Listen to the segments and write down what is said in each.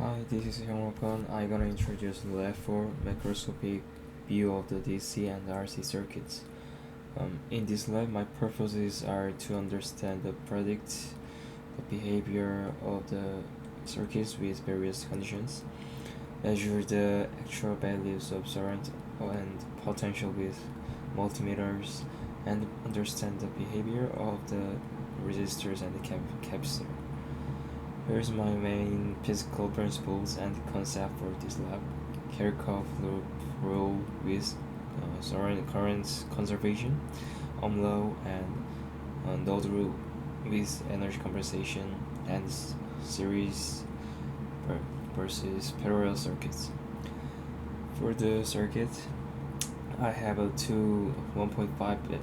Hi, this is Hyungwon. I'm gonna introduce the lab for macroscopic view of the DC and RC circuits. In this lab, my purposes are to understand the predict the behavior of the circuits with various conditions, measure the actual values of current and potential with multimeters, and understand the behavior of the resistors and the capacitor. Here's my main physical principles and concept for this lab. Kirchhoff loop rule with current conservation, Ohm law, and node rule with energy compensation, and series versus parallel circuits. For the circuit, I have two 1.5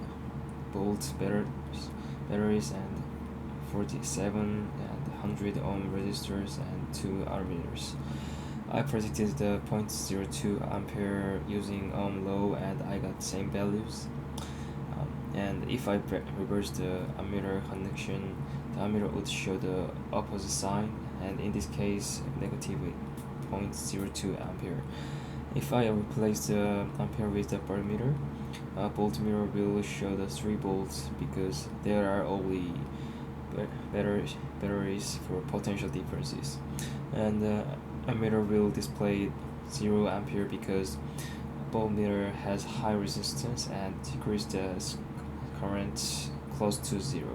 volt batteries and 47 and 100 ohm resistors and two ammeters. I predicted the 0.02 ampere using ohm law and I got the same values. And if I reverse the ammeter connection, the ammeter would show the opposite sign, and in this case negative 0.02 ampere. If I replace the ampere with the voltmeter, voltmeter will show the 3 volts because there are only batteries for potential differences, and ammeter will display 0 ampere because voltmeter has high resistance and decrease the current close to 0.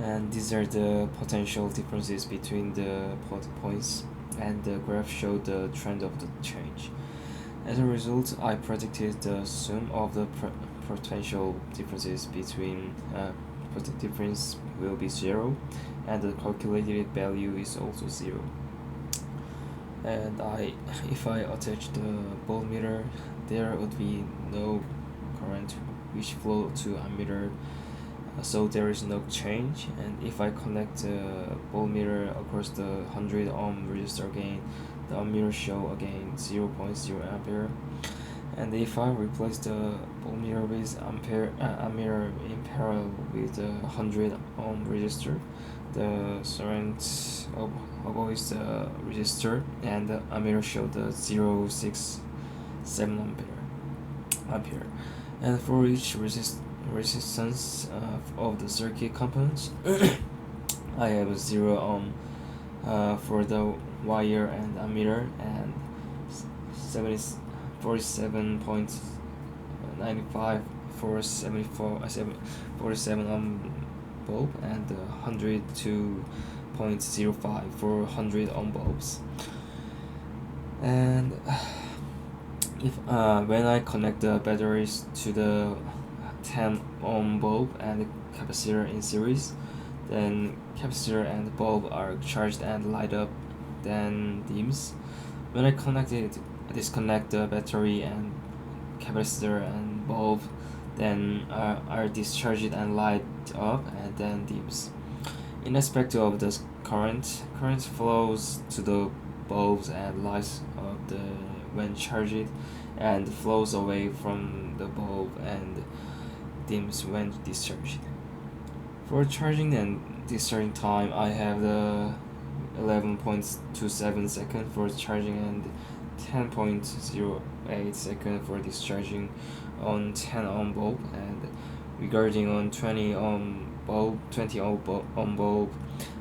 And these are the potential differences between the points, and the graph showed the trend of the change. As a result, I predicted the sum of the potential differences between the difference will be 0, and the calculated value is also 0. And if I attach the voltmeter, there would be no current which flow to ammeter, so there is no change. And if I connect the voltmeter across the 100 ohm resistor again, the ammeter show again 0.0 ampere. And if I replace the voltmeter with ammeter in parallel with the 100 ohm resistor, the current avoids the resistor, and the ammeter show the 0.67 ampere. And for each resistance of the circuit components, I have 0 ohm for the wire and ammeter, and 47.95 for 47 ohm bulb, and 102.05 for 100 ohm bulbs. And if when I connect the batteries to the 10 ohm bulb and the capacitor in series, then capacitor and bulb are charged and light up, then dims. When I disconnect the battery and capacitor and bulb, then are discharged and light up, and then dims. In respect of the current flows to the bulbs and lights up when charged, and flows away from the bulb and dims when discharged. For charging and discharging time, I have the 11.27 seconds for charging and 10.08 seconds for discharging on 10 ohm bulb. And regarding on 20 ohm bulb,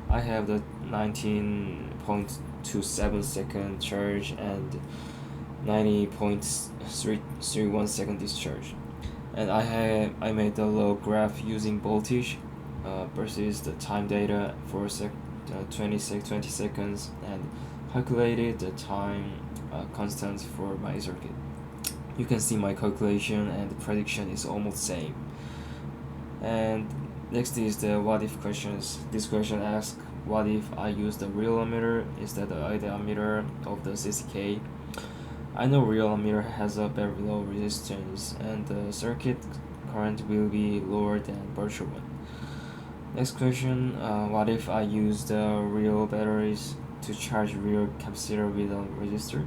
I have the 19.27 second charge and 90.31 second discharge. And I made the log graph using voltage versus the time data for 20 seconds, and calculated the time constant for my circuit. You can see my calculation and the prediction is almost same. And next is the what if questions. This question asks, what if I use the real ammeter instead of the ammeter of the CCK? I know real ammeter has a very low resistance, and the circuit current will be lower than virtual one. Next question, what if I use the real batteries to charge real capacitor with a resistor?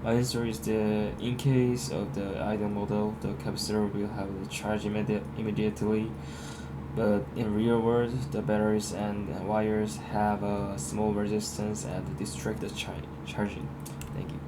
My answer is that in case of the ideal model, the capacitor will have the charge immediately, But in real world, the batteries and wires have a small resistance and distract the charging. Thank you.